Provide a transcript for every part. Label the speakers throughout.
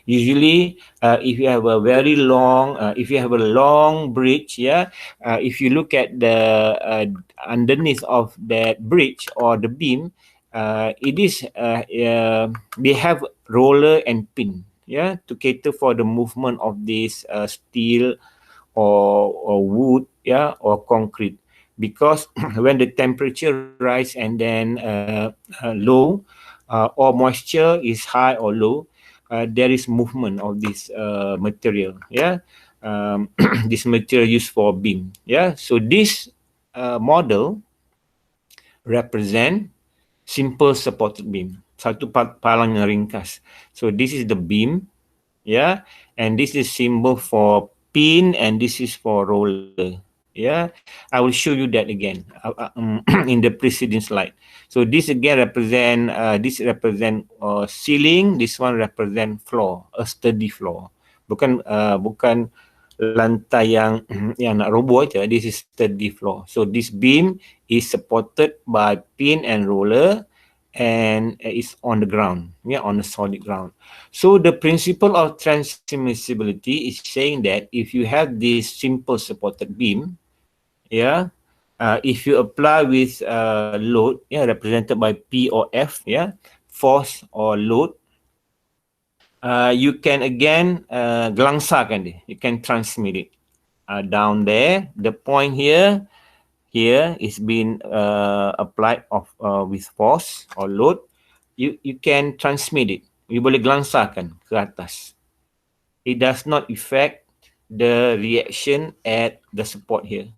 Speaker 1: Usually, if you have a very long, if you have a long bridge, if you look at the underneath of that bridge or the beam, it is they have roller and pin, to cater for the movement of this steel or wood, or concrete. Because when the temperature rise and then low, or moisture is high or low, there is movement of this material, this material used for beam, so this model represent simple supported beam, satu palang yang ringkas. So this is the beam, and this is symbol for pin, and this is for roller. I will show you that again in the preceding slide. So this again represent ceiling, this one represent floor, a sturdy floor. Bukan lantai yang nak roboh aja. This is sturdy floor. So this beam is supported by pin and roller, and is on the ground, on a solid ground. So the principle of transmissibility is saying that if you have this simple supported beam, if you apply with load, represented by P or F, force or load, you can again gelangsarkan dia. You can transmit it down there. The point here is being applied with force or load. You can transmit it. You boleh gelangsarkan ke atas. It does not affect the reaction at the support here.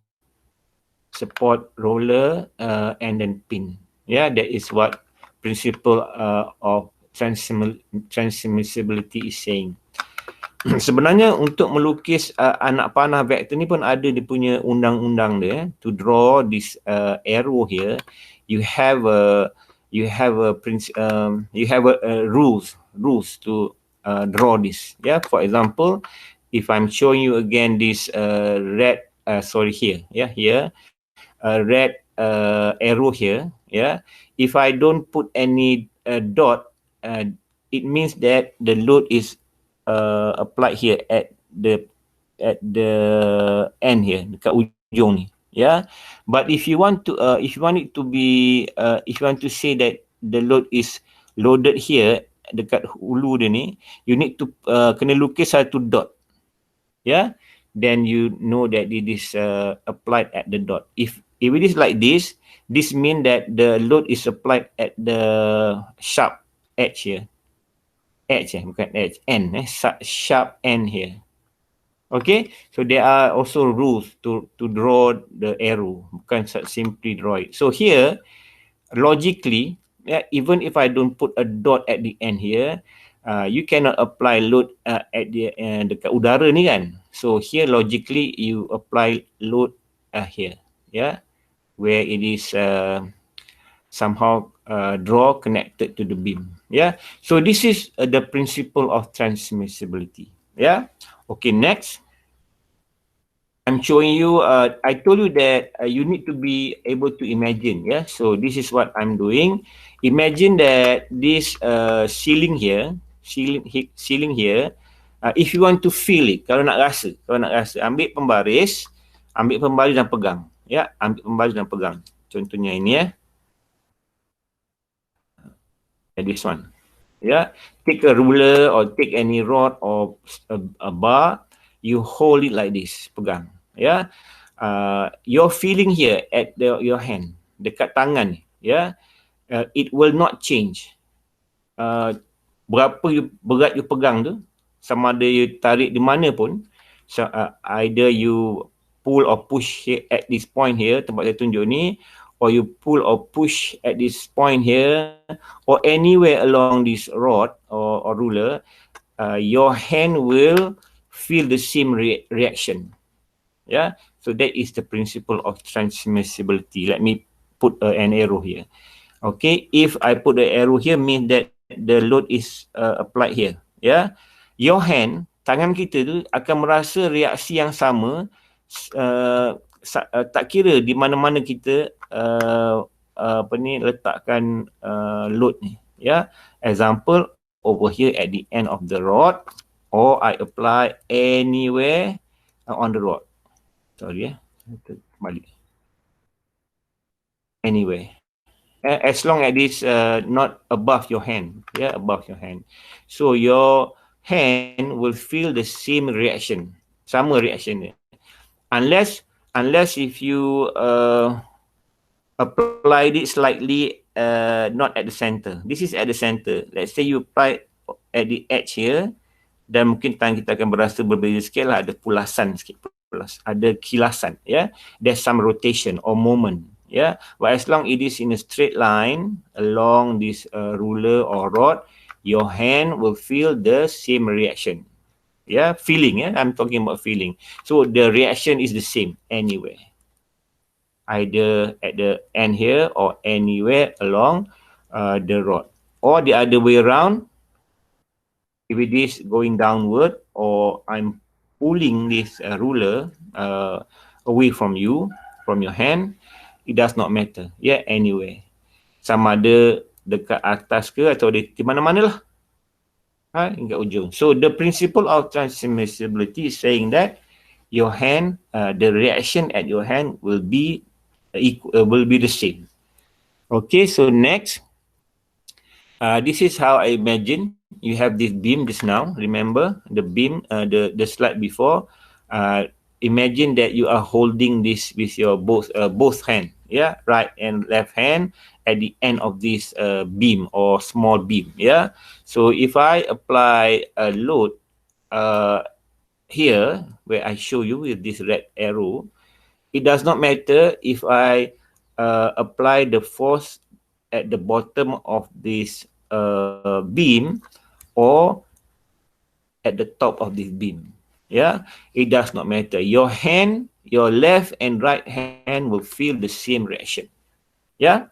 Speaker 1: Support, roller, and then pin. That is what principle of transmissibility is saying. Sebenarnya untuk melukis anak panah vektor ni pun ada dia punya undang-undang dia. To draw this arrow here, you have a rules to draw this. For example, if I'm showing you again this red red arrow here, if I don't put any dot, it means that the load is applied here at the end here, dekat ujung ni, but if you want it to be if you want to say that the load is loaded here dekat hulu dia ni, you need to kena lukis satu dot, then you know that it is applied at the dot. If it is like this means that the load is applied at the sharp edge here. Bukan edge, end, sharp end here. Okay, so there are also rules to draw the arrow, bukan simply draw it. So here, logically, even if I don't put a dot at the end here, you cannot apply load at the dekat udara ni kan. So here logically you apply load here, where it is somehow draw connected to the beam. So this is the principle of transmissibility. Okay, next. I'm showing you, I told you that you need to be able to imagine. So this is what I'm doing. Imagine that this ceiling here, if you want to feel it, kalau nak rasa, ambil pembaris dan pegang. Ambil pembaris dan pegang. Contohnya ini this one. Take a ruler or take any rod or a bar, you hold it like this, pegang. Your feeling here at your hand, dekat tangan, it will not change. Berapa berat you pegang tu, sama ada you tarik di mana pun, either you pull or push here at this point here, tempat saya tunjuk ni, or you pull or push at this point here, or anywhere along this rod or ruler, your hand will feel the same reaction. So that is the principle of transmissibility. Let me put an arrow here. Okay, if I put the arrow here, means that the load is applied here. Your hand, tangan kita tu akan merasa reaksi yang sama, tak kira di mana-mana kita letakkan load ni. Example, over here at the end of the rod, or I apply anywhere on the rod. Sorry, balik. Anywhere. As long as it's not above your hand, yeah, above your hand. So your hand will feel the same reaction, sama reaction. Unless if you applied it slightly not at the center. This is at the center. Let's say you apply at the edge here, dan mungkin tangan kita akan berasa berbeza sikit lah, ada pulasan sikit, ada kilasan, yeah. There's some rotation or moment, yeah. But as long it is in a straight line along this ruler or rod, your hand will feel the same reaction, yeah. Feeling, yeah, I'm talking about feeling. So the reaction is the same anywhere, either at the end here or anywhere along the rod, or the other way around. If it is going downward, or I'm pulling this ruler away from you, from your hand, it does not matter, yeah, anywhere. Sama ada dekat atas ke atau di mana-mana lah, hingga ujung. So the principle of transmissibility is saying that your hand, the reaction at your hand will be the same. Okay, so next, this is how I imagine. You have this beam just now. Remember the beam, the slide before. Imagine that you are holding this with your both hand, yeah, right and left hand at the end of this beam or small beam, yeah. So if I apply a load here, where I show you with this red arrow, it does not matter if I apply the force at the bottom of this beam or at the top of this beam, yeah. It does not matter. Your hand, your left and right hand will feel the same reaction, yeah.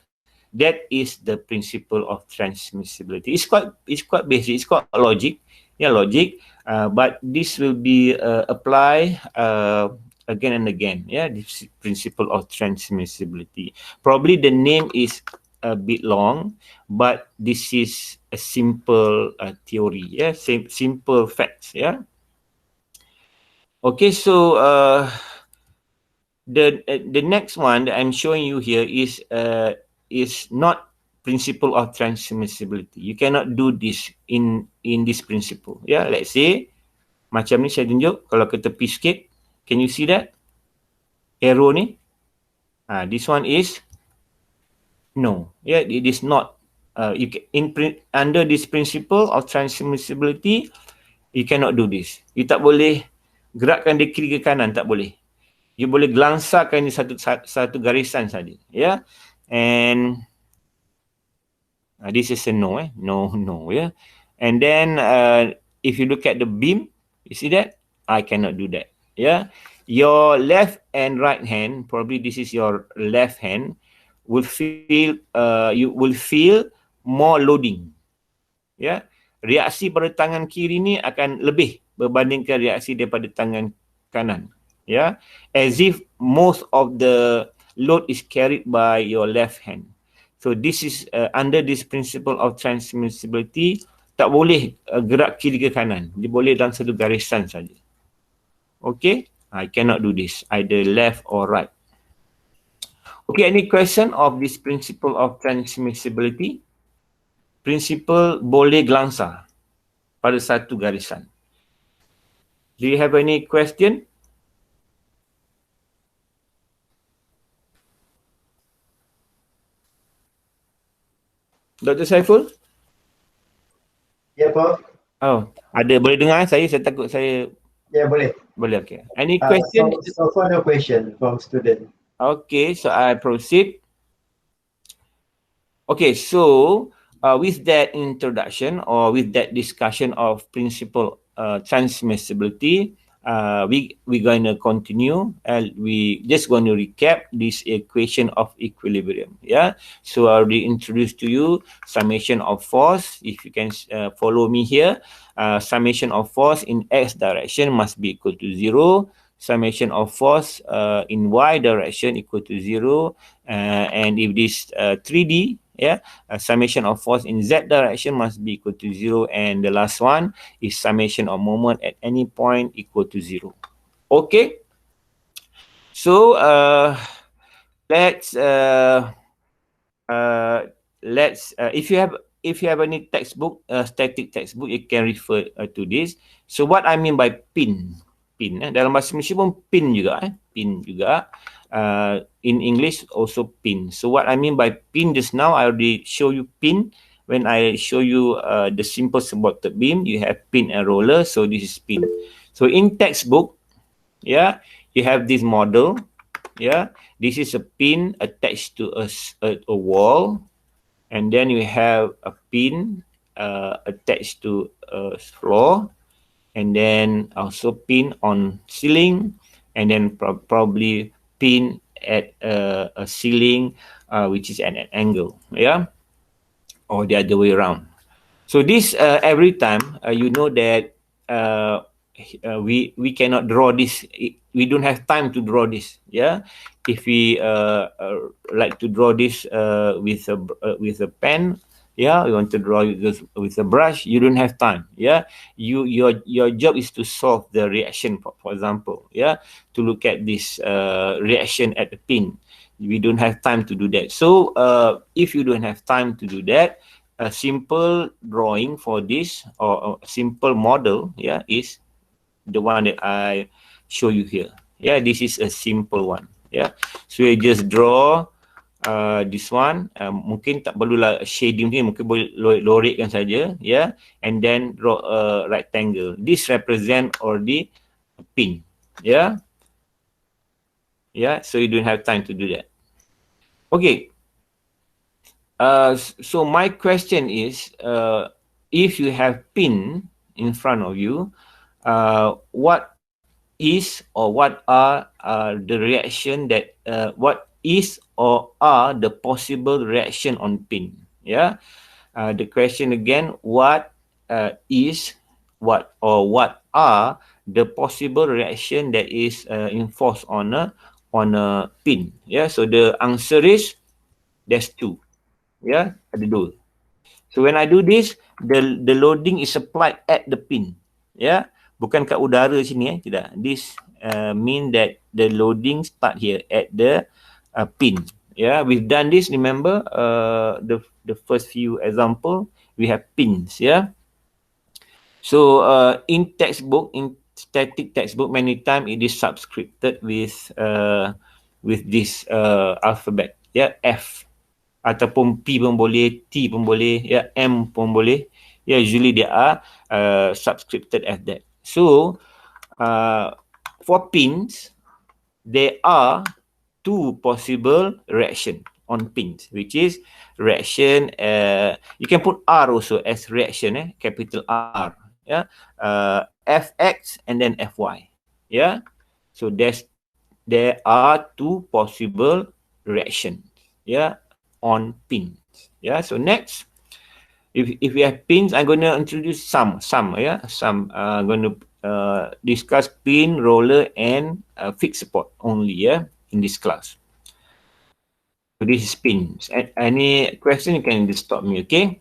Speaker 1: That is the principle of transmissibility. It's quite basic. It's quite logic, yeah, logic. But this will be applied again and again, yeah. This principle of transmissibility. Probably the name is a bit long, but this is a simple theory, yeah, simple facts, yeah. Okay, so the next one that I'm showing you here is not principle of transmissibility. You cannot do this in this principle, yeah. Let's say macam ni saya tunjuk, kalau ke tepi sikit, can you see that arrow ni? This one is no, yeah, it is not. Under this principle of transmissibility, you cannot do this. You tak boleh gerakkan dia kiri ke kanan, tak boleh. You boleh gelangsarkan ini satu garisan saja, yeah. And this is a no, no, yeah. And then if you look at the beam, you see that I cannot do that, yeah. Your left and right hand, probably this is your left hand, will feel you will feel more loading, yeah. Reaksi pada tangan kiri ni akan lebih berbandingkan reaksi daripada tangan kanan, yeah. As if most of the load is carried by your left hand. So this is under this principle of transmissibility, tak boleh gerak kiri ke kanan, dia boleh dalam satu garisan saja. Okay, I cannot do this, either left or right. Okay, any question of this principle of transmissibility? Principle boleh gelangsar pada satu garisan. Do you have any question? Dr. Saiful?
Speaker 2: Ya, Prof.
Speaker 1: Oh, ada, boleh dengar saya takut saya...
Speaker 2: Ya, boleh.
Speaker 1: Boleh, okay. Any question?
Speaker 2: So far no question from student.
Speaker 1: Okay, so I proceed. Okay, so with that introduction or with that discussion of principle transmissibility, we're going to continue, and we just going to recap this equation of equilibrium, yeah. So I already introduced to you summation of force. If you can follow me here, summation of force in x direction must be equal to 0. summation of force in y direction equal to 0, and if this 3D, summation of force in z direction must be equal to 0, and the last one is summation of moment at any point equal to 0. Okay, so let's if you have any textbook, static textbook, you can refer to this. So what I mean by pin, dalam bahasa Malaysia pun pin juga, pin juga. In English also pin. So what I mean by pin just now, I already show you pin. When I show you the simple supported beam, you have pin and roller. So this is pin. So in textbook, you have this model. This is a pin attached to a wall, and then you have a pin attached to a floor, and then also pin on ceiling, and then probably pin at a ceiling which is at an angle, or the other way around. So this every time you know that we cannot draw this. We don't have time to draw this. If we like to draw this with a pen, we want to draw this with a brush, you don't have time. Your job is to solve the reaction, for example, to look at this reaction at the pin. We don't have time to do that. So if you don't have time to do that, a simple drawing for this, or a simple model, is the one that I show you here. This is a simple one. So you just draw this one. Mungkin tak perlulah shading ni, mungkin boleh lorekkan saja, and then draw a rectangle. This represent already a pin. So you don't have time to do that. Okay. So my question is, if you have pin in front of you, what is or what are the reaction that what is or are the possible reaction on pin? The question again, what is, what or what are the possible reaction that is enforced on a pin? So the answer is there's two. Ada dua. So when I do this, the loading is applied at the pin. Bukan kat udara sini, tidak. This mean that the loading start here at the pin. We've done this, remember, the first few example, we have pins. So in textbook, in static textbook, many time it is subscripted with this alphabet, F. Ataupun P pun boleh, T pun boleh, M pun boleh. Usually they are subscripted as that. So for pins, there are two possible reaction on pins, which is reaction, you can put R also as reaction, capital R, Fx and then Fy. So there are two possible reactions, on pins. So next, if we have pins, I'm going to introduce some. I'm going to discuss pin, roller, and fixed support only, in this class. So this is pins. Any question, you can just stop me, okay?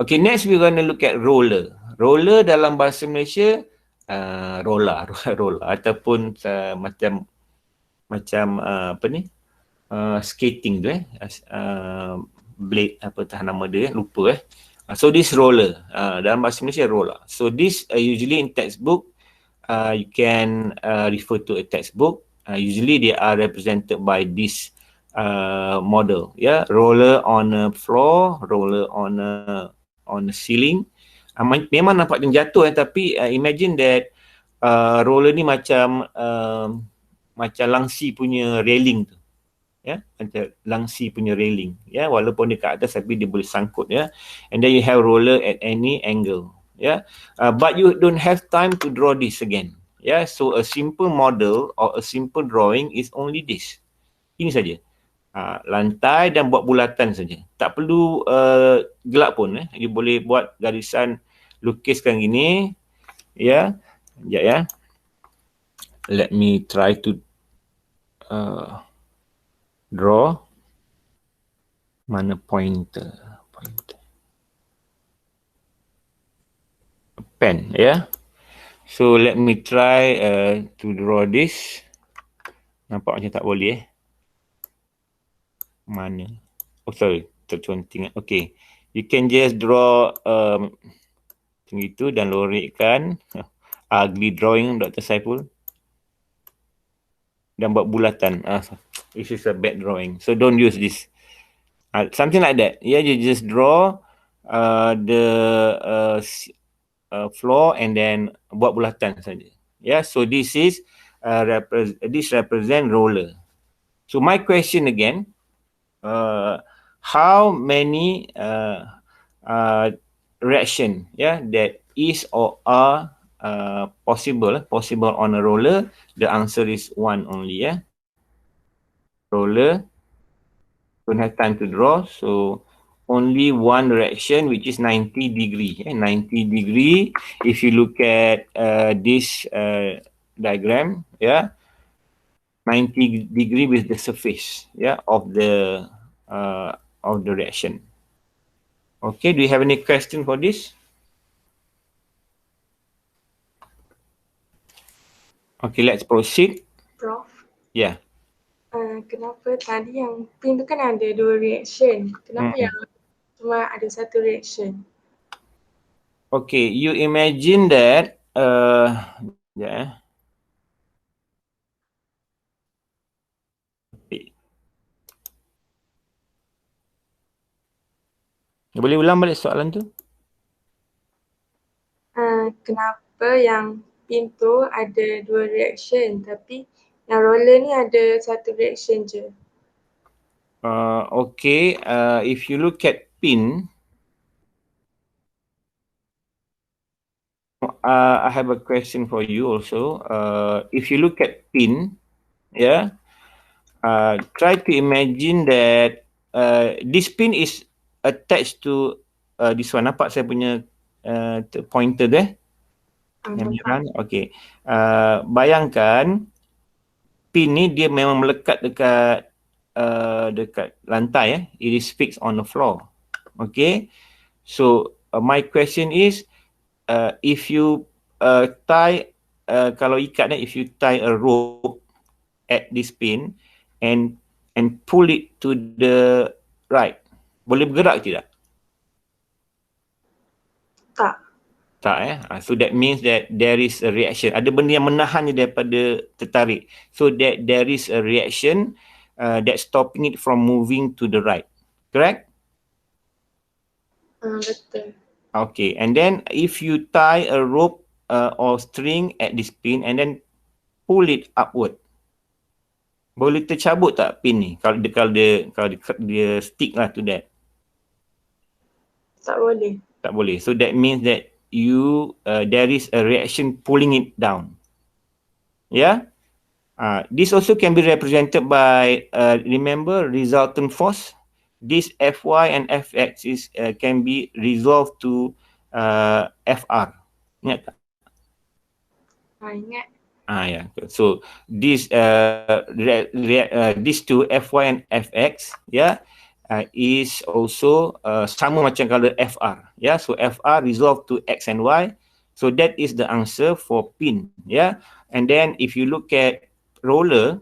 Speaker 1: Okay, next we're going to look at roller. Roller dalam bahasa Malaysia, roller ataupun macam apa ni? Skating tu, blade, apa tahan nama dia, lupa. So this roller, dalam bahasa Malaysia roller. So this usually in textbook, you can refer to a textbook. Usually they are represented by this model, roller on a floor, roller on a ceiling. Memang nampak macam jatuh, tapi imagine that roller ni macam langsi punya railing tu. Macam langsi punya railing, walaupun dia kat atas tapi dia boleh sangkut, and then you have roller at any angle, but you don't have time to draw this again, so a simple model or a simple drawing is only this, ini saja, lantai dan buat bulatan saja, tak perlu gelap pun, you boleh buat garisan, lukiskan gini, sekejap, let me try to draw. Mana pointer? Pen, yeah. So let me try to draw this. Nampak macam tak boleh Mana? Oh sorry, terconteng. Okay. You can just draw macam itu dan lorekkan. Ugly drawing Dr. Saiful. Dan buat bulatan. This is a bad drawing. So don't use this. Something like that. Yeah, you just draw the floor and then buat bulatan saja. Yeah, so this is this represent roller. So my question again, how many reaction that is or are possible on a roller? The answer is one only. Roller, don't have time to draw, so only one direction, which is 90 degree. 90 degree. If you look at this diagram, 90 degree with the surface, of the reaction. Okay, do you have any question for this? Okay, let's proceed.
Speaker 3: Prof.
Speaker 1: Yeah.
Speaker 3: Kenapa tadi yang pin tu kan ada dua reaction? Kenapa yang cuma ada satu reaction?
Speaker 1: Okay, you imagine that boleh ulang balik soalan tu?
Speaker 3: Kenapa yang pin tu ada dua reaction tapi yang roller ni ada satu reaction je?
Speaker 1: Okay, if you look at pin, I have a question for you also. If you look at pin, try to imagine that this pin is attached to this one. Nampak saya punya pointer there? Okay. Bayangkan pin ni dia memang melekat dekat lantai. It is fixed on the floor. Okay. So my question is, if you tie, kalau ikat if you tie a rope at this pin and pull it to the right, boleh bergerak tidak? Tak. So that means that there is a reaction. Ada benda yang menahan dia daripada tertarik. So that there is a reaction that's stopping it from moving to the right. Correct?
Speaker 3: Betul.
Speaker 1: Okay, and then if you tie a rope or string at this pin and then pull it upward, boleh tercabut tak pin ni kalau dia stick lah to that?
Speaker 3: Tak boleh.
Speaker 1: Tak boleh. So that means that there is a reaction pulling it down. This also can be represented by remember resultant force. This Fy and Fx can be resolved to Fr. Ingat tak?
Speaker 3: Ingat.
Speaker 1: So this these two Fy and Fx is also sama macam kalau Fr. So Fr resolved to X and Y. So that is the answer for pin. And then if you look at roller,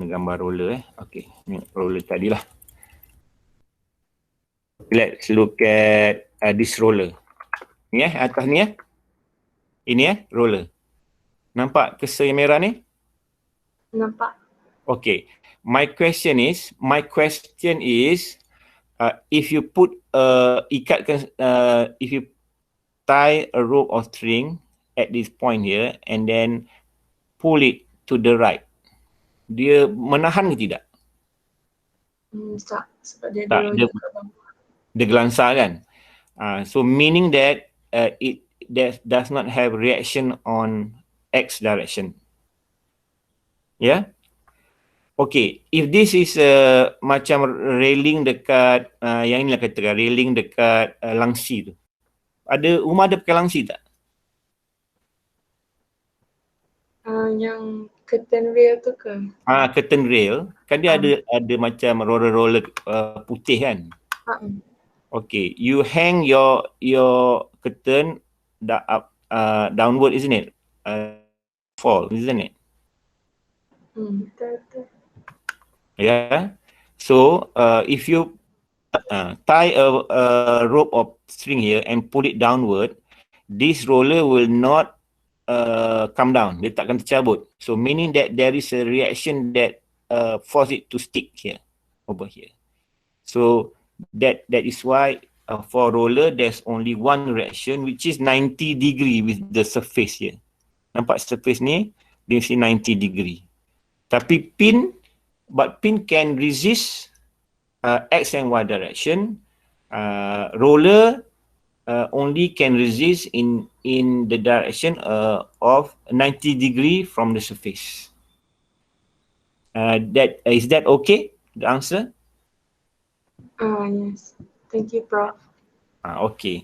Speaker 1: gambar roller okay, ni roller tadilah. Let's look at this roller. Ni atas ni ini roller. Nampak cursor yang merah ni?
Speaker 3: Nampak.
Speaker 1: Okay. My question is if you put if you tie a rope or string at this point here and then pull it to the right, dia menahan ke tidak?
Speaker 3: Tak, sebab dia
Speaker 1: dia gelansar kan? So meaning that it does not have reaction on X direction. Okay, if this is macam railing dekat yang inilah katakan railing dekat Langsi tu. Rumah ada pakai Langsi tak?
Speaker 3: Yang curtain rail tu ke?
Speaker 1: Curtain rail, kan dia ada macam roller putih kan? Okay, you hang your curtain downward, isn't it? Fall, isn't it?
Speaker 3: Betul.
Speaker 1: Yeah. So if you tie a rope of string here and pull it downward, this roller will not come down. Dia tak akan tercabut. So meaning that there is a reaction that force it to stick here, over here. So that is why for roller there's only one reaction which is 90 degree with the surface here. Nampak surface ni dia mesti 90 degree. Tapi pin can resist X and Y direction. Roller only can resist in the direction of 90 degree from the surface. Is that okay? The answer?
Speaker 3: Yes. Thank you, Prof.
Speaker 1: Okay.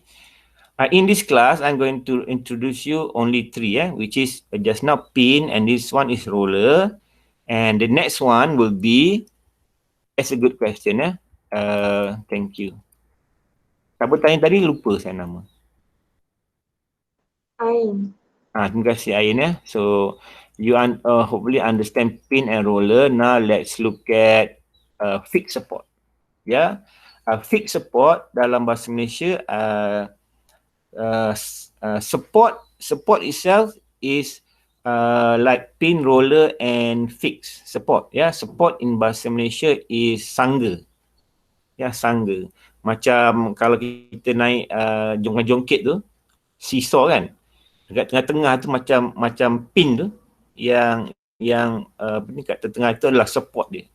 Speaker 1: In this class, I'm going to introduce you only three, which is just now pin, and this one is roller, and the next one will be. That's a good question. Thank you. Siapa tanya tadi? Lupa saya nama.
Speaker 3: Ain.
Speaker 1: Terima kasih Ain. So you hopefully understand pin and roller. Now let's look at fixed support. Fixed support dalam bahasa Malaysia, support itself is like pin, roller and fixed support. Support in bahasa Malaysia is sangga. Sangga. Macam kalau kita naik jongkit tu, seesaw kan, dekat tengah-tengah tu macam pin tu, yang kat tengah tu adalah support dia.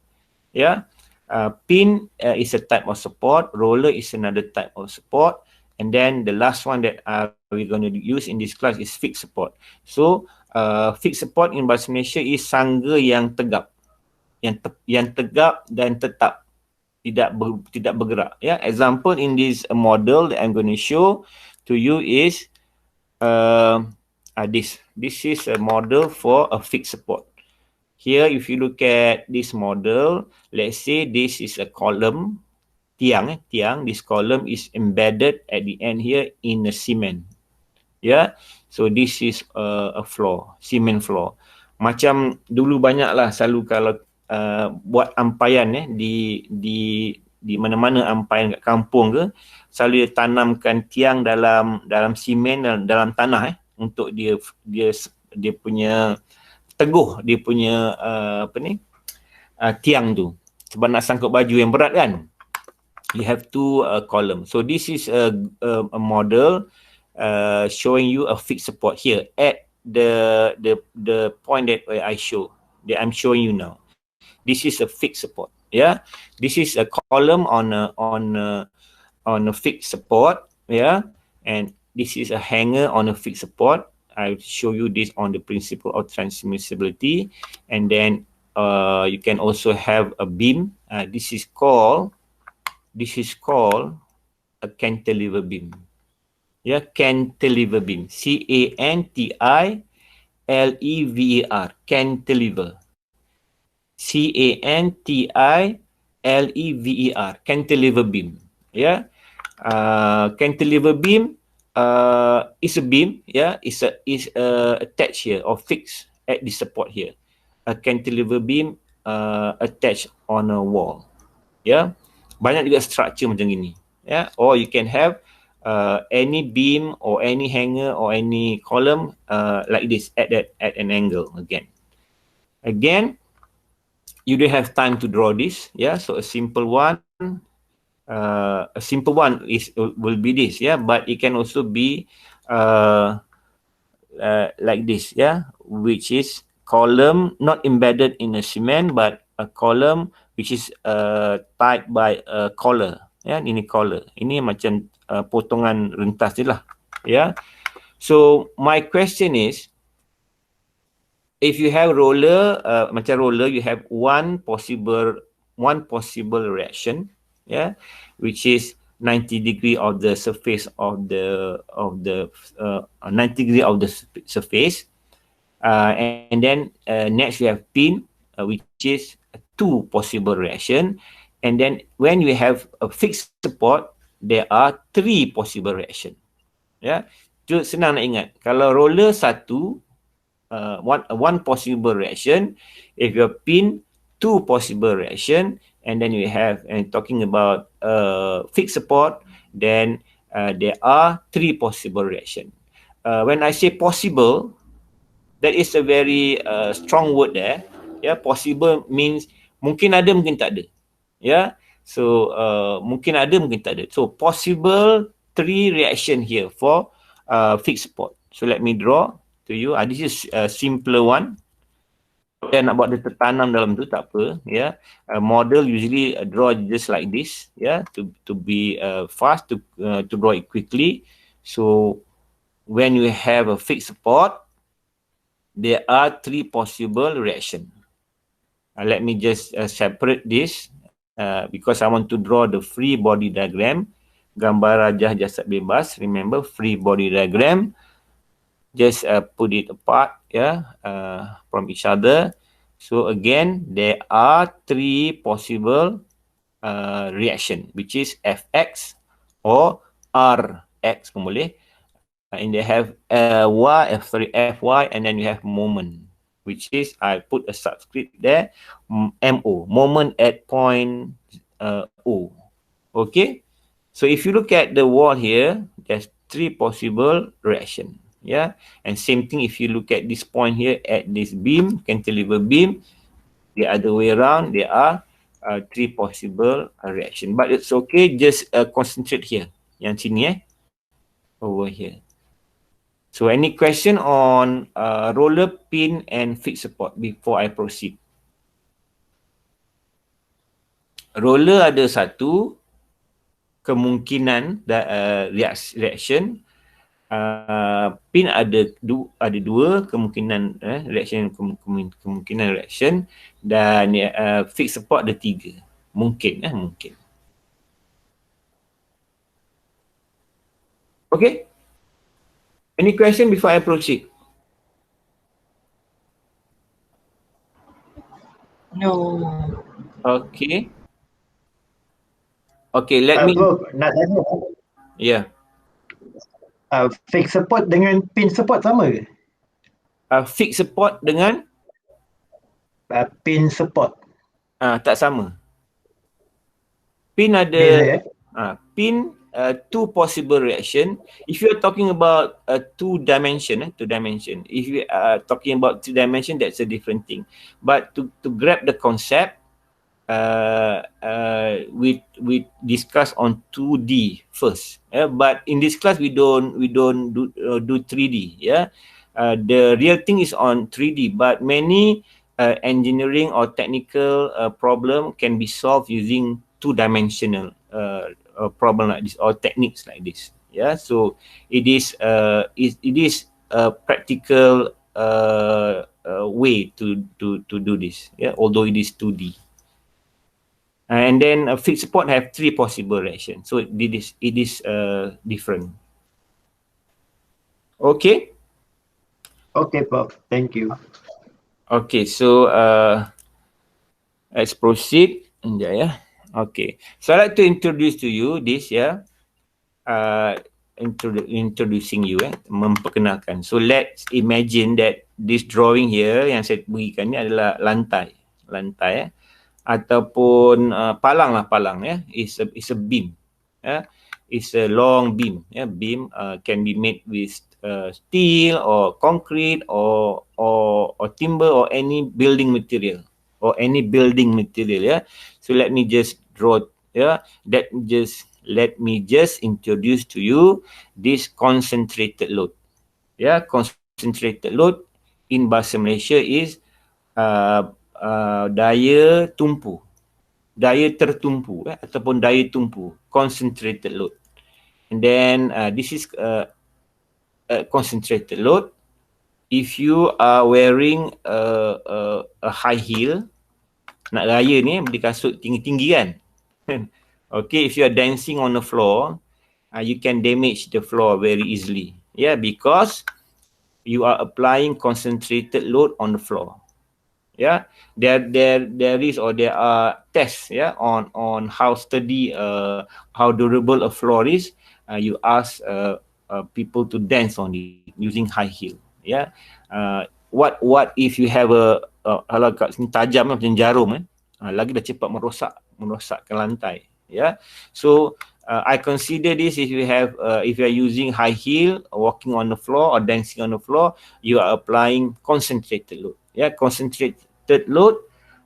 Speaker 1: Pin is a type of support, roller is another type of support, and then the last one that we're going to use in this class is fixed support. So fixed support in bahasa Malaysia is sangga yang tegap, yang tegap dan tetap, tidak bergerak. Example in this model that I'm going to show to you is this is a model for a fixed support. Here, if you look at this model, let's say this is a column, tiang. This column is embedded at the end here in a cement. So this is a floor, cement floor. Macam dulu banyaklah selalu kalau buat ampaian di mana-mana ampaian kat kampung ke, selalu dia tanamkan tiang dalam simen, dalam tanah untuk dia punya teguh, dia punya tiang tu. Sebab nak sangkut baju yang berat kan, you have two column. So this is a model showing you a fixed support here at the point that I'm showing you now. This is a fixed support. This is a column on a fixed support. And this is a hanger on a fixed support. I'll show you this on the principle of transmissibility. And then you can also have a beam. This is called a cantilever beam. Cantilever beam. C-A-N-T-I-L-E-V-E-R. Cantilever. C-A-N-T-I-L-E-V-E-R. Cantilever beam. Cantilever beam is a beam. Is attached here or fixed at the support here. A cantilever beam attached on a wall. Banyak juga structure macam gini. Or you can have any beam or any hanger or any column like this at an angle again. You don't have time to draw this. So a simple one will be this. But it can also be like this. Which is column not embedded in a cement, but a column which is tied by a collar. Ini collar. Ini macam potongan rentas je lah. So my question is, if you have roller, macam roller, you have one possible reaction, yeah, which is 90 degree of the surface of the 90 degree of the surface, and then next you have pin, which is two possible reaction, and then when you have a fixed support, there are three possible reaction. Ya, tu senang nak ingat. Kalau roller satu, one possible reaction. If you pin, two possible reaction, and then you have, and talking about fixed support, then there are three possible reaction. When I say possible, that is a very strong word there. Yeah, possible means mungkin ada, mungkin tak ada. Yeah, so mungkin ada, mungkin tak ada. So possible three reaction here for fixed support. So let me draw to you. This is a simpler one. Saya nak buat dia tertanam dalam tu tak apa. Yeah, model usually draw just like this. Yeah, to be fast, to draw it quickly. So when you have a fixed support, there are three possible reaction. Let me just separate this because I want to draw the free body diagram. Gambar rajah jasad bebas. Remember, free body diagram. Just put it apart, yeah, from each other. So again, there are three possible reaction, which is Fx or Rx pun boleh. And they have Fy, and then you have moment, which is, I put a subscript there, MO, moment at point O. Okay, so if you look at the wall here, there's three possible reaction. Yeah, and same thing if you look at this point here at this beam, cantilever beam, the other way around, there are three possible reaction. But it's okay, just concentrate here, yang sini over here. So any question on roller, pin and fixed support before I proceed? Roller ada satu kemungkinan reaction, pin ada dua kemungkinan reaction, kemungkinan reaction, dan fixed support ada tiga. Mungkin. Okay. Any question before I proceed?
Speaker 4: No.
Speaker 1: Okay. Okay, let me.
Speaker 2: Bro, nak tanya.
Speaker 1: Yeah.
Speaker 2: Fixed support dengan pin support sama ke?
Speaker 1: Fixed support dengan
Speaker 2: Pin support.
Speaker 1: tak sama. Pin ada
Speaker 2: Beza,
Speaker 1: pin two possible reaction. If you are talking about two dimension, if you are talking about two dimension, that's a different thing. But to grab the concept, we discuss on 2D first. But in this class we don't do 3D. Yeah, the real thing is on 3D. But many engineering or technical problem can be solved using two-dimensional problem like this or techniques like this. Yeah, so it is a practical way to do this. Yeah, although it is 2D. And then a fixed support have three possible reactions. So it is different. Okay.
Speaker 2: Okay, Prof. Thank you.
Speaker 1: Okay, so let's proceed. Yeah. Okay, so I'd like to introduce to you this, introducing you, memperkenalkan. So let's imagine that this drawing here yang saya berikan ni adalah lantai, ataupun palang, is a beam, it's a long beam, beam can be made with steel or concrete or timber or any building material. So let me just draw, let me just introduce to you this concentrated load. Concentrated load in bahasa Malaysia is daya tertumpu ataupun daya tumpu, concentrated load. And then this is concentrated load. if you are wearing a high heel, nak raya ni beli kasut tinggi-tinggi kan. Okay, if you are dancing on the floor, you can damage the floor very easily. Yeah, because you are applying concentrated load on the floor. Yeah, there is or there are tests, yeah, on how sturdy, how durable a floor is. You ask people to dance on it using high heel. Yeah, what if you have kalau kat sini tajam macam jarum lagi dah cepat merosakkan lantai. Yeah, so I consider this if you are using high heel, walking on the floor or dancing on the floor, you are applying concentrated load. Yeah, concentrated load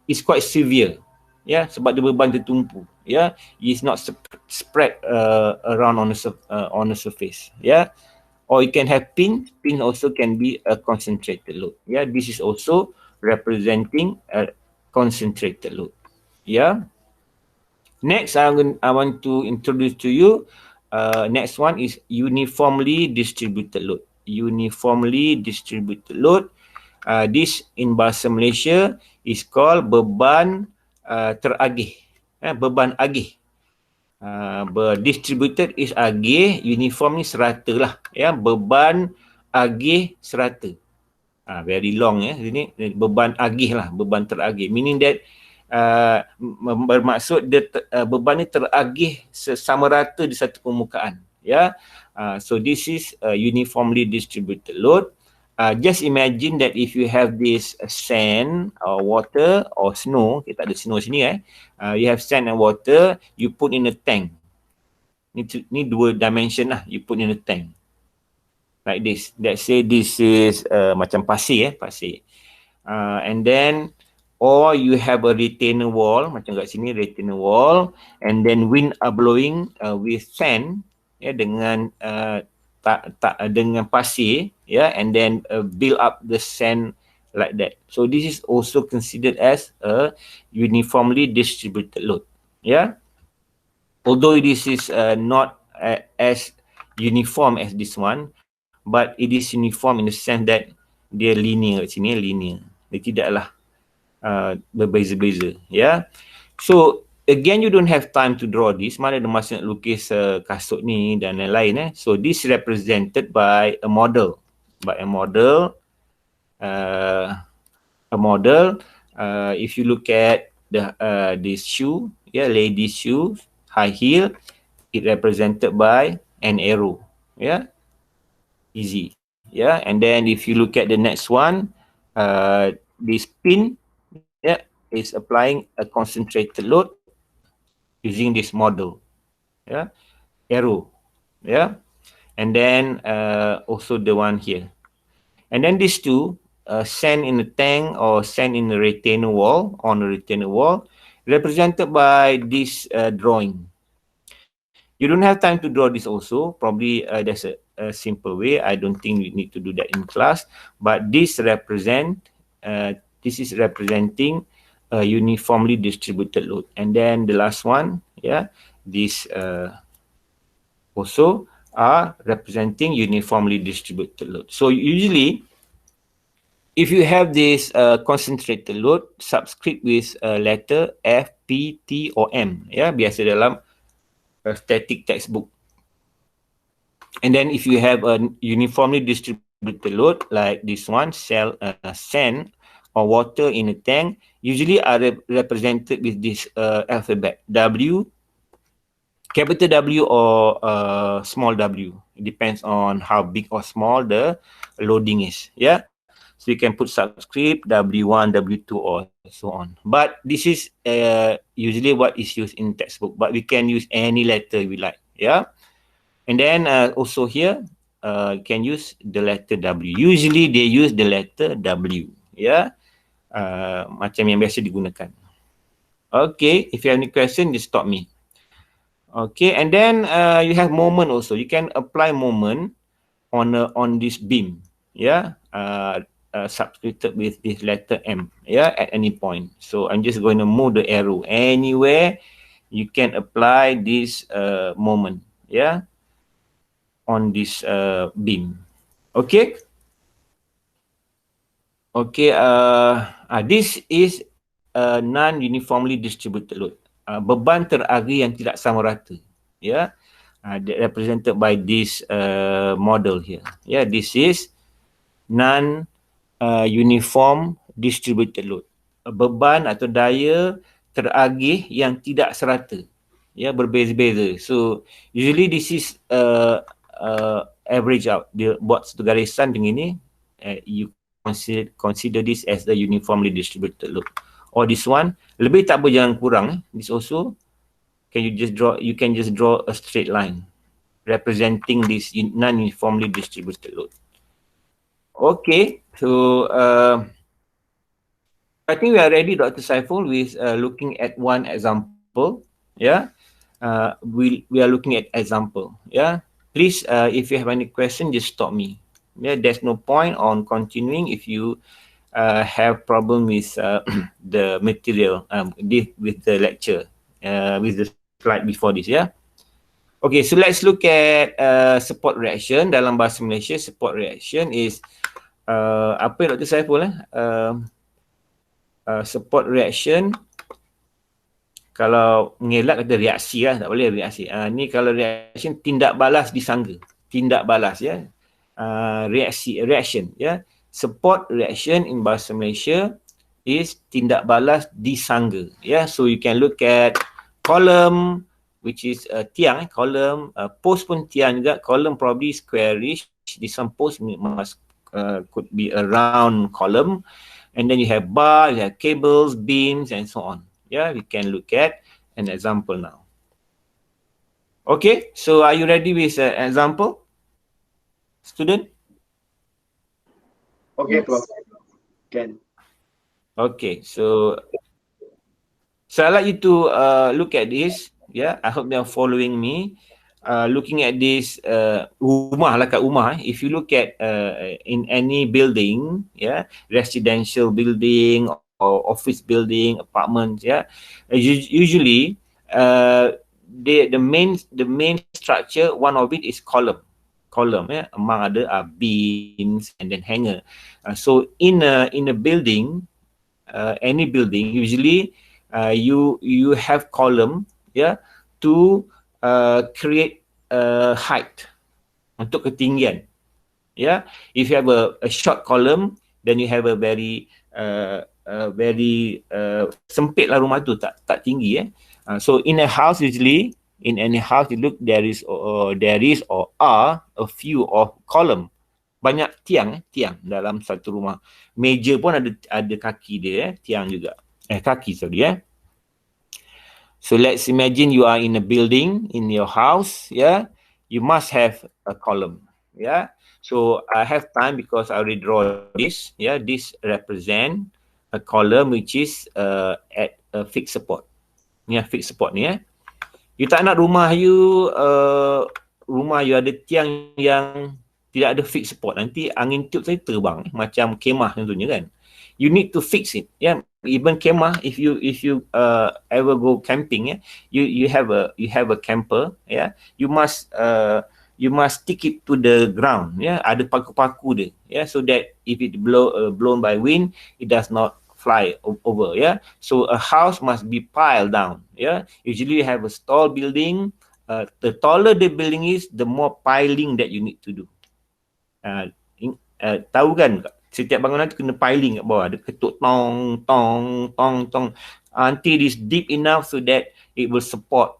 Speaker 1: is quite severe. Yeah, sebab dia beban tertumpu. Yeah, it's not spread around on the surface. Yeah, or you can have pin. Pin also can be a concentrated load. Yeah, this is also representing a concentrated load. Yeah. Next, I want to introduce to you. Next one is uniformly distributed load. Uniformly distributed load. This in bahasa Malaysia is called beban teragih. Beban agih. Distributed is agih, uniform ni serata lah. Ya, beban agih serata. Very long ya. Ini beban agih lah, beban teragih. Meaning that bermaksud dia beban ni teragih sama rata di satu permukaan. Ya, so this is uniformly distributed load. Just imagine that if you have this sand or water or snow, kita ada snow sini you have sand and water, you put in a tank. Ni dua dimension lah, you put in a tank. Like this. Let's say this is macam pasir pasir. And then or you have a retainer wall, macam kat sini retainer wall, and then wind are blowing with sand dengan dengan pasir, and then build up the sand like that. So this is also considered as a uniformly distributed load. Although this is not as uniform as this one, but it is uniform in the sense that dia linear kat sini, linear. Dia tidaklah berbeza-beza. So again, you don't have time to draw this. Mana ada masa nak lukis kasut ni dan lain-lain. So this represented by a model. If you look at this shoe, ladies shoes, high heel, it represented by an arrow. Easy. And then if you look at the next one, this pin is applying a concentrated load using this model. Arrow. And then also the one here. And then these two, sand in the tank or sand in the retainer wall, on the retainer wall, represented by this drawing. You don't have time to draw this also. Probably there's a simple way. I don't think we need to do that in class. But this is representing a uniformly distributed load. And then the last one, this also are representing uniformly distributed load. So usually, if you have this concentrated load, subscript with letter F, P, T or M. Biasa dalam static textbook. And then if you have a uniformly distributed load like this one, sand or water in a tank, usually are represented with this alphabet W, capital W or small w. It depends on how big or small the loading is. So you can put subscript W1, W2 or so on. But this is usually what is used in textbook. But we can use any letter we like. And then also here, you can use the letter W. Usually they use the letter W. Macam yang biasa digunakan. Okay, if you have any question, just stop me. Okay, and then you have moment also. You can apply moment on this beam. Substituted with this letter M, at any point. So I'm just going to move the arrow anywhere. You can apply this moment, on this beam. Okay. Okay, this is a non-uniformly distributed load. Beban terari yang tidak sama rata. Yeah, represented by this model here. Yeah, this is non-uniform distributed load. Beban atau daya teragih yang tidak serata. Ya, berbeza-beza. So usually this is average out. Dia buat satu garisan begini, you consider this as the uniformly distributed load. Or this one, lebih tak boleh jangan kurang. This also you can just draw a straight line representing this non-uniformly distributed load. Okay, so I think we are ready, Dr. Saiful, with looking at one example. Yeah, we are looking at example. Yeah, please, if you have any question, just stop me. Yeah, there's no point on continuing if you have problem with the material with the lecture, with the slide before this. Yeah. Okay, so let's look at support reaction. Dalam bahasa Malaysia, support reaction is apa Dr. Saiful? Support reaction, kalau mengelak kata reaksi lah, tak boleh reaksi. Ni kalau reaction, tindak balas disangga. Tindak balas, ya. Reaction, ya. Support reaction in bahasa Malaysia is tindak balas disangga. Ya, so you can look at column, which is tiang, column, post pun tiang juga. Column probably squarish. This one post must could be a round column. And then you have bar, you have cables, beams, and so on. Yeah, we can look at an example now. Okay, so are you ready with an example, student?
Speaker 2: Okay, Prof. Can.
Speaker 1: Okay, so I'd like you to look at this. Yeah, I hope they are following me. Looking at this rumah lah kat rumah. If you look at in any building, yeah, residential building or office building, apartments, yeah, usually the main structure, one of it is column, yeah. Among other are beams and then hanger. So in a building, any building, usually you have column, yeah, to create height untuk ketinggian. Yeah, if you have a short column, then you have a very sempit lah rumah tu, tak tinggi. So in a house, usually in any house you look, there is or are a few of column. Banyak tiang dalam satu rumah. Meja pun ada kaki dia, tiang juga. Kaki sorry. So let's imagine you are in a building in your house, yeah. You must have a column, yeah. So I have time because I already draw this, yeah. This represent a column which is at a fixed support. Yeah, fixed support ni, yeah. You tak nak rumah you ada tiang yang tidak ada fixed support, nanti angin tiup saya terbang macam kemah tentunya kan. You need to fix it, yeah. Even kemah, if you ever go camping, yeah, you have a camper, yeah, you must stick it to the ground, yeah. Ada paku-paku dia, yeah, so that if it blown by wind, it does not fly over, yeah. So a house must be piled down, yeah. Usually you have a tall building, the taller the building is, the more piling that you need to do. Tahu kan, setiap bangunan tu kena piling kat bawah, ada ketuk tong until it is deep enough so that it will support,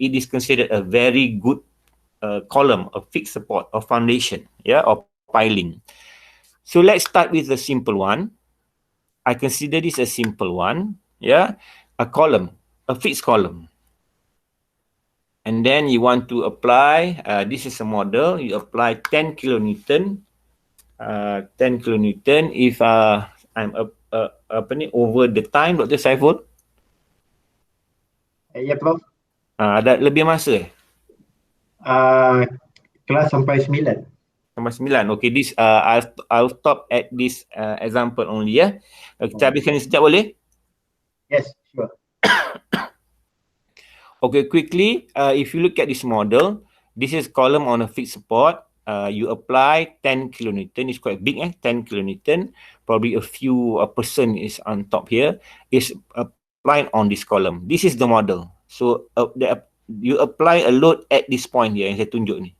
Speaker 1: it is considered a very good column, a fixed support or foundation, yeah, or piling. So let's start with the simple one. I consider this a simple one, yeah, a column, a fixed column. And then you want to apply, this is a model, you apply 10 kilonewton. 10 kilonewton if I'm over the time, Dr. Saiful.
Speaker 2: Ya, Prof.
Speaker 1: Ada lebih masa?
Speaker 2: Kelas sampai 9.
Speaker 1: Sampai 9. Okay, this I'll stop at this example only, ya. Kita habiskan ni sekejap boleh?
Speaker 2: Yes, sure.
Speaker 1: Okay, quickly, if you look at this model, this is column on a fixed support. you apply 10 kilonewton, it's quite big, 10 kilonewton, probably a few person is on top here, is applied on this column. This is the model. So you apply a load at this point here yang saya tunjuk ni.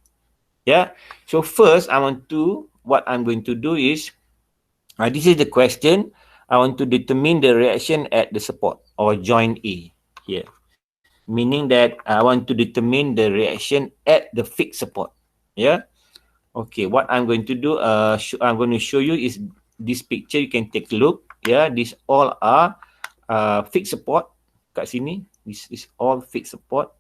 Speaker 1: Yeah. So first what I'm going to do is, this is the question. I want to determine the reaction at the support or joint A here. Meaning that I want to determine the reaction at the fixed support. Yeah. Okay, what I'm going to do, I'm going to show you is this picture. You can take a look. Yeah, these all are fixed support kat sini. This is all fixed support.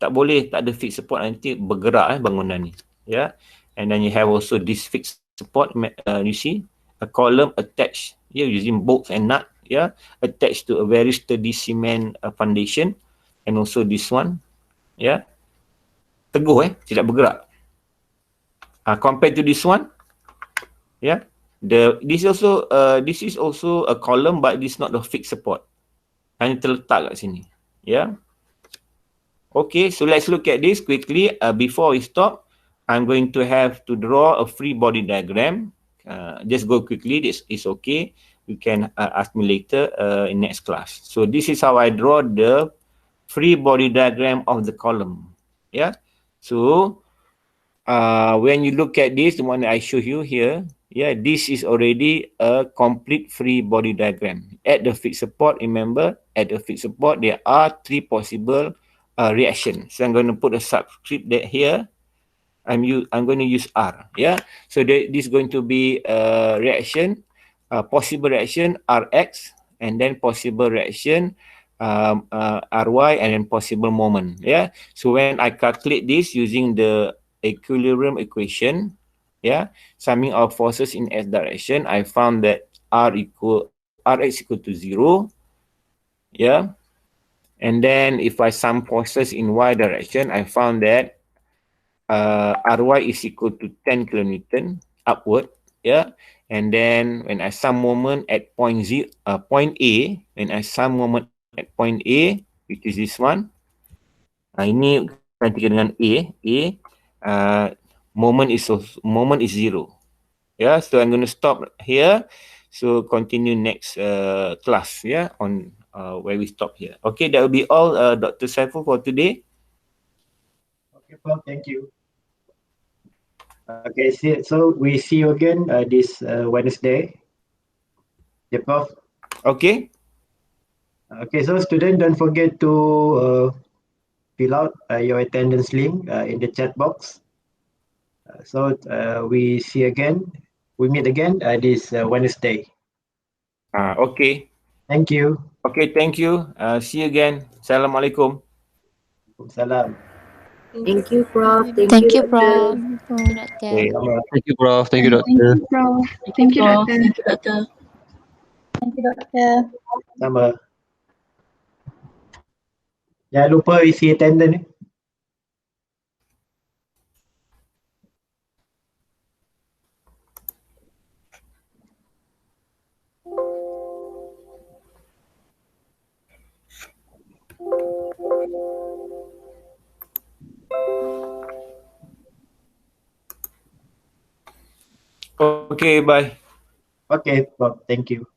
Speaker 1: Tak boleh, tak ada fixed support, nanti bergerak bangunan ni. Yeah, and then you have also this fixed support. You see a column attached here using bolts and nut. Yeah, attached to a very sturdy cement foundation. And also this one, yeah, teguh, tidak bergerak. Compared to this one, yeah, this is also a column, but this is not the fixed support. Hanya terletak kat sini, yeah. Okay, so let's look at this quickly. Before we stop, I'm going to have to draw a free body diagram. Just go quickly. This is okay. You can ask me later in next class. So this is how I draw the free body diagram of the column. Yeah. So when you look at this, the one that I show you here, yeah, this is already a complete free body diagram. At the fixed support, remember, at the fixed support, there are 3 possible reactions. So I'm going to put a subscript that here. I'm going to use R. Yeah. So this is going to be a reaction, possible reaction Rx, and then possible reaction Ry, and then possible moment. Yeah. So when I calculate this using the equilibrium equation, yeah, summing of forces in S direction, I found that Rx equal to 0. Yeah. And then if I sum forces in Y direction, I found that Ry is equal to 10 kilonewton upward. Yeah. And then when I sum moment at point A, when I sum moment at point A, which is this one, ini gantikan dengan moment is 0. Yeah, so I'm going to stop here. So continue next class, yeah, on where we stop here. Okay, that will be all, Dr. Saiful, for today.
Speaker 2: Okay, Prof, thank you. Okay, so we see you again this Wednesday. Yeah, Prof.
Speaker 1: Okay.
Speaker 2: Okay, so student, don't forget to fill out your attendance link in the chat box. So we meet again this Wednesday.
Speaker 1: Okay.
Speaker 2: Thank you.
Speaker 1: Okay, thank you. See you again. Assalamualaikum.
Speaker 2: Salam.
Speaker 3: Thank you, Prof.
Speaker 4: Thank you, Prof.
Speaker 1: Okay.
Speaker 5: Thank you, Prof. Thank you, Doctor.
Speaker 4: Thank you, Doctor. Thank you, Doctor. Thank you, Doctor.
Speaker 2: Sama. Jangan lupa isi attendance ni.
Speaker 1: Okay, bye.
Speaker 2: Okay, Prof. Thank you.